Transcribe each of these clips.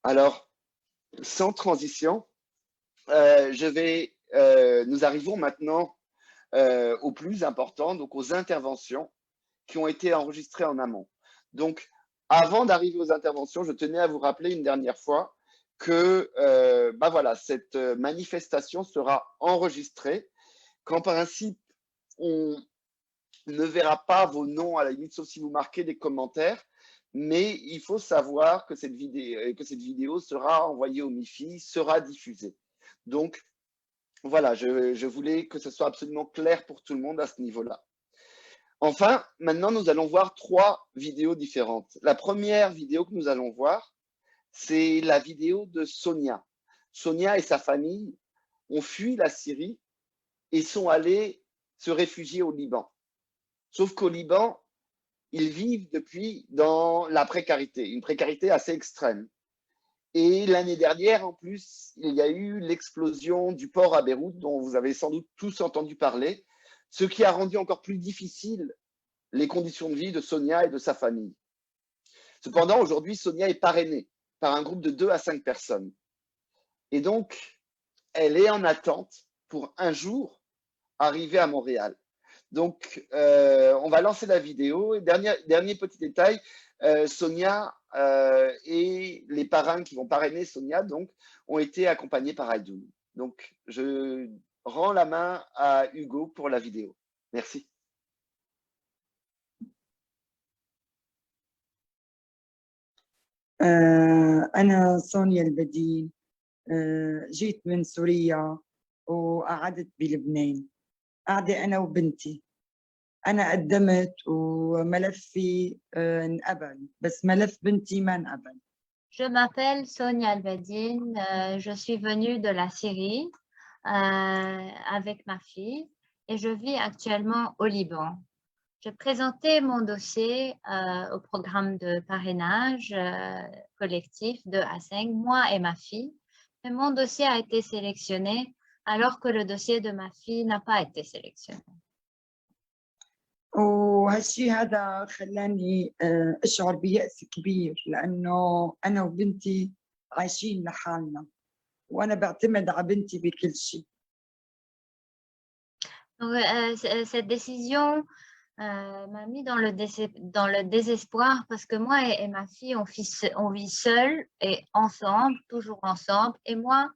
Alors, sans transition, nous arrivons maintenant au plus important, donc aux interventions qui ont été enregistrées en amont. Donc, avant d'arriver aux interventions, je tenais à vous rappeler une dernière fois que voilà, cette manifestation sera enregistrée, qu'en principe, on ne verra pas vos noms à la limite, sauf si vous marquez des commentaires, mais il faut savoir que cette vidéo sera envoyée au MIFI, sera diffusée. Donc, voilà, je voulais que ce soit absolument clair pour tout le monde à ce niveau-là. Enfin, maintenant, nous allons voir 3 vidéos différentes. La première vidéo que nous allons voir, c'est la vidéo de Sonia. Sonia et sa famille ont fui la Syrie et sont allés se réfugier au Liban. Sauf qu'au Liban, ils vivent depuis dans la précarité, une précarité assez extrême. Et l'année dernière, en plus, il y a eu l'explosion du port à Beyrouth, dont vous avez sans doute tous entendu parler, ce qui a rendu encore plus difficile les conditions de vie de Sonia et de sa famille. Cependant, aujourd'hui, Sonia est parrainée par un groupe de 2 à 5 personnes. Et donc, elle est en attente pour un jour arriver à Montréal. Donc, on va lancer la vidéo. Et dernier petit détail, Sonia et les parrains qui vont parrainer Sonia donc, ont été accompagnés par Aïdoun. Donc, je rends la main à Hugo pour la vidéo. Merci. أنا سونيا البدين، جيت من سوريا وقعدت بلبنان، قاعدة أنا وبنتي. أنا قدمت وملفي انقبل، بس ملف بنتي ما انقبل. Je m'appelle Sonia Albedine, je suis venue de la Syrie avec ma fille et je vis actuellement au Liban. J'ai présenté mon dossier au programme de parrainage collectif de A5, moi et ma fille, mais mon dossier a été sélectionné alors que le dossier de ma fille n'a pas été sélectionné. وهالشي هذا خلاني أشعر بيأس كبير لأنه أنا وبنتي عايشين لحالنا وأنا بعتمد على بنتي بكل شيء. Donc, cette décision m'a mis dans le désespoir parce que moi et ma fille, on vit seuls et ensemble, toujours ensemble. Et moi,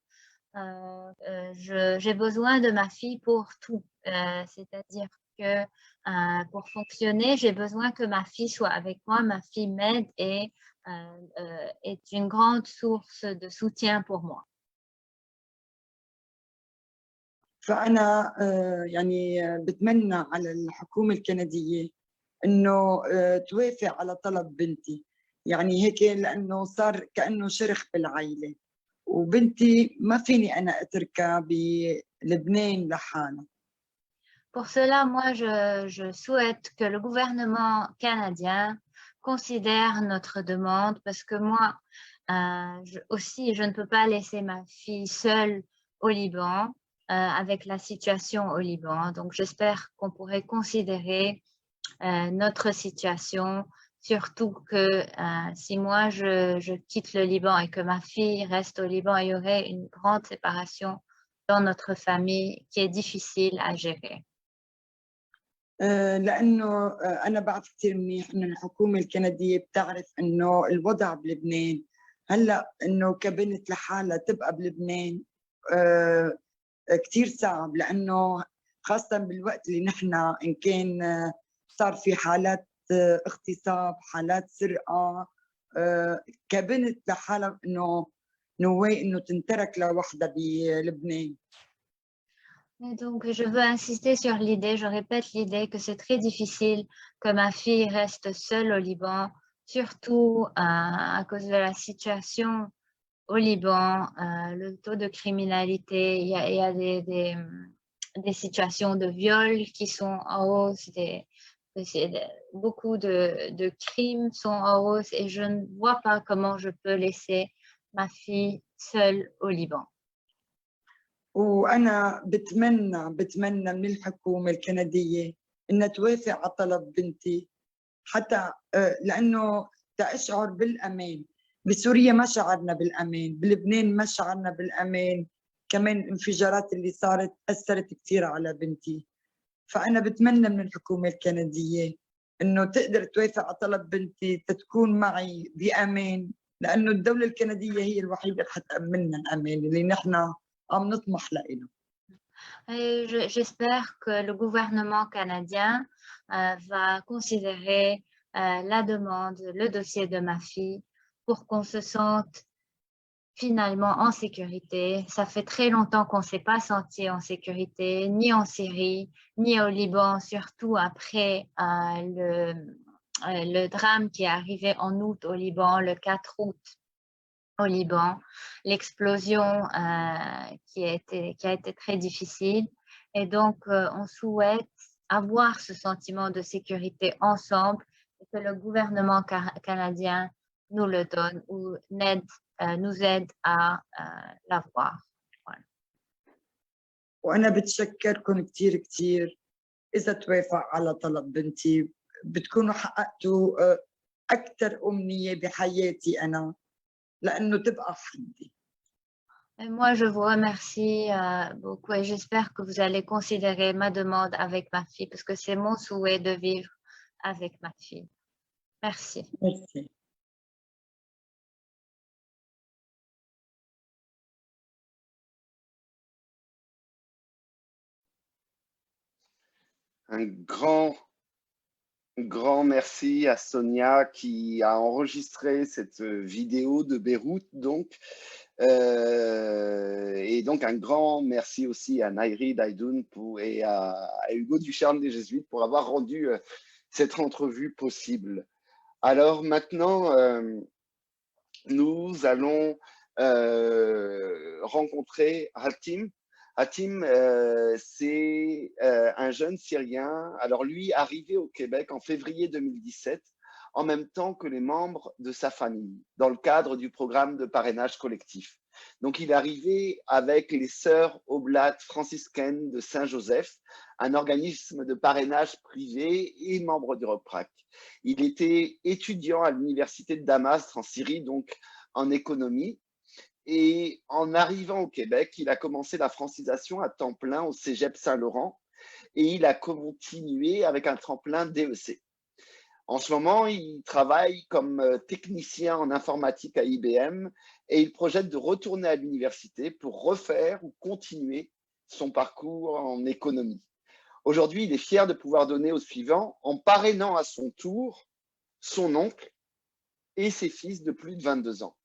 j'ai besoin de ma fille pour tout. C'est-à-dire que pour fonctionner, j'ai besoin que ma fille soit avec moi. Ma fille m'aide et est une grande source de soutien pour moi. فأنا يعني بتمنى على الحكومة الكندية إنه توافق على طلب بنتي، يعني هيك لأنه صار كأنه شرخ بالعائلة، وبنتي ما فيني أنا أتركها بلبنان لحالها. Pour cela, moi, je souhaite que le gouvernement canadien considère notre demande parce que moi, je ne peux pas laisser ma fille seule au Liban avec la situation au Liban. Donc, j'espère qu'on pourrait considérer notre situation, surtout que si moi, je quitte le Liban et que ma fille reste au Liban, il y aurait une grande séparation dans notre famille qui est difficile à gérer. لأنه أنا بعرف كثير منيح إنه الحكومة الكندية بتعرف إنه الوضع بلبنان هلا إنه كبنت لحالها تبقى بلبنان كثير صعب، لأنه خاصة بالوقت اللي نحن إن كان صار في حالات اغتصاب، حالات سرقة، كبنت لحالها إنه نواي إنه تنترك لوحدها بلبنان. Et donc, je veux insister sur l'idée, je répète l'idée que c'est très difficile que ma fille reste seule au Liban, surtout à cause de la situation au Liban, le taux de criminalité, il y a des situations de viol qui sont en hausse, beaucoup de crimes sont en hausse et je ne vois pas comment je peux laisser ma fille seule au Liban. وأنا بتمنى من الحكومة الكندية إنها توافق على طلب بنتي حتى لأنه تأشعر بالأمان بسوريا ما شعرنا بالأمان، بلبنان ما شعرنا بالأمان، كمان الانفجارات اللي صارت أثرت كتير على بنتي. فأنا بتمنى من الحكومة الكندية إنه تقدر توافق على طلب بنتي تكون معي بأمان، لأنه الدولة الكندية هي الوحيدة اللي حتأمننا الأمان اللي نحن عم نطمح له. J'espère que le gouvernement canadien va considérer la demande, le dossier de ma fille pour qu'on se sente finalement en sécurité. Ça fait très longtemps qu'on ne s'est pas senti en sécurité, ni en Syrie, ni au Liban, surtout après le drame qui est arrivé en août au Liban, le 4 août au Liban, l'explosion qui a été très difficile. Et donc, on souhaite avoir ce sentiment de sécurité ensemble et que le gouvernement canadien nous le donne ou nous aide à l'avoir. Voilà. وأنا بتشكركم كتير كتير. إذا توافق على طلب بنتي بتكونوا حققتوا أكثر أمنية بحياتي أنا لأنه تبقى حدي. Et moi, je vous remercie beaucoup et j'espère que vous allez considérer ma demande avec ma fille parce que c'est mon souhait de vivre avec ma fille. Merci. Merci. Un grand merci à Sonia qui a enregistré cette vidéo de Beyrouth, donc. Et donc, un grand merci aussi à Nairi Daidoun et à Hugo Ducharme des Jésuites pour avoir rendu cette entrevue possible. Alors maintenant, nous allons rencontrer Hatim. Hatim, c'est un jeune Syrien. Alors lui, arrivé au Québec en février 2017, en même temps que les membres de sa famille, dans le cadre du programme de parrainage collectif. Donc, il est arrivé avec les sœurs oblates franciscaines de Saint-Joseph, un organisme de parrainage privé et membre du ROPRAC. Il était étudiant à l'université de Damas en Syrie, donc en économie. Et en arrivant au Québec, il a commencé la francisation à temps plein au Cégep Saint-Laurent et il a continué avec un tremplin DEC. En ce moment, il travaille comme technicien en informatique à IBM et il projette de retourner à l'université pour refaire ou continuer son parcours en économie. Aujourd'hui, il est fier de pouvoir donner au suivant en parrainant à son tour son oncle et ses fils de plus de 22 ans.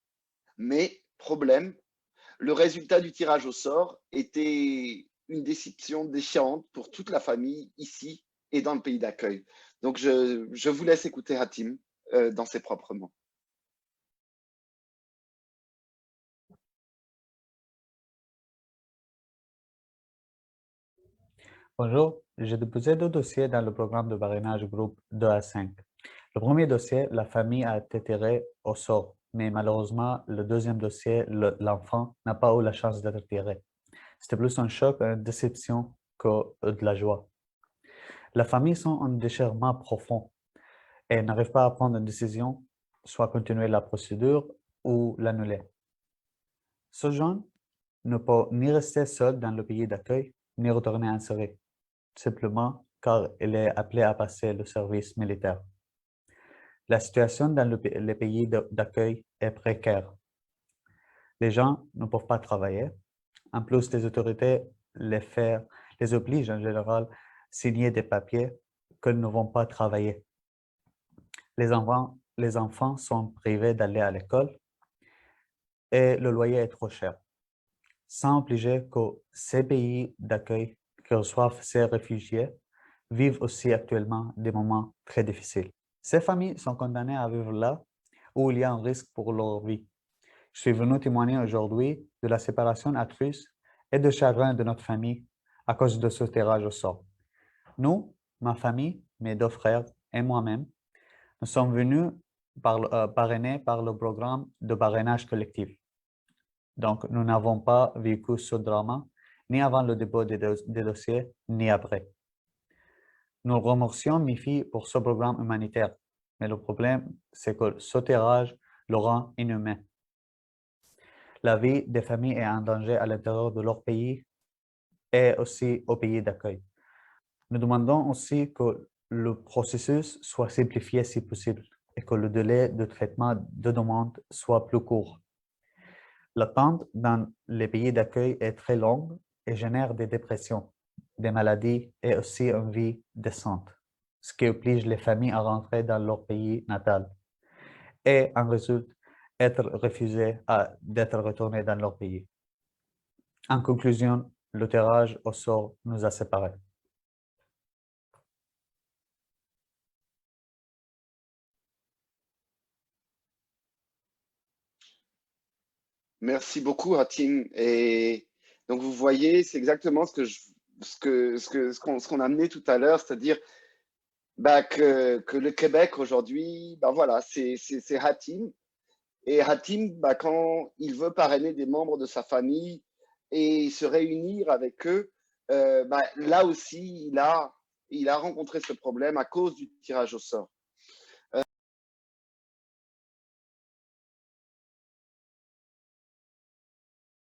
Mais, problème, le résultat du tirage au sort était une décision déchirante pour toute la famille ici et dans le pays d'accueil. Donc, je vous laisse écouter Hatim dans ses propres mots. Bonjour, j'ai déposé 2 dossiers dans le programme de parrainage groupe 2 à 5. Le premier dossier, la famille a été tirée au sort, mais malheureusement, le deuxième dossier, l'enfant n'a pas eu la chance d'être tiré. C'était plus un choc, une déception que de la joie. La famille sont en déchirement profond et n'arrive pas à prendre une décision, soit continuer la procédure ou l'annuler. Ce jeune ne peut ni rester seul dans le pays d'accueil, ni retourner en Syrie, simplement car il est appelé à passer le service militaire. La situation dans les pays d'accueil est précaire. Les gens ne peuvent pas travailler. En plus, les autorités les obligent en général à signer des papiers qu'ils ne vont pas travailler. Les enfants sont privés d'aller à l'école et le loyer est trop cher. Sans obliger que ces pays d'accueil qui reçoivent ces réfugiés vivent aussi actuellement des moments très difficiles. Ces familles sont condamnées à vivre là où il y a un risque pour leur vie. Je suis venu témoigner aujourd'hui de la séparation atroce et de chagrin de notre famille à cause de ce tirage au sort. Nous, ma famille, mes 2 frères et moi-même, nous sommes venus parrainés par le programme de parrainage collectif. Donc, nous n'avons pas vécu ce drame ni avant le dépôt des dossiers, ni après. Nous remercions MIFI pour ce programme humanitaire, mais le problème, c'est que ce tirage le rend inhumain. La vie des familles est en danger à l'intérieur de leur pays et aussi au pays d'accueil. Nous demandons aussi que le processus soit simplifié si possible et que le délai de traitement de demande soit plus court. L'attente dans les pays d'accueil est très longue et génère des dépressions, des maladies et aussi une vie décente, ce qui oblige les familles à rentrer dans leur pays natal et en résulte être refusées d'être retournées dans leur pays. En conclusion, le tirage au sort nous a séparés. Merci beaucoup, Hatim. Et donc, vous voyez, c'est exactement ce qu'on a amené tout à l'heure, c'est-à-dire que le Québec aujourd'hui, voilà, c'est Hatim. Et Hatim, quand il veut parrainer des membres de sa famille et se réunir avec eux, là aussi, il a rencontré ce problème à cause du tirage au sort.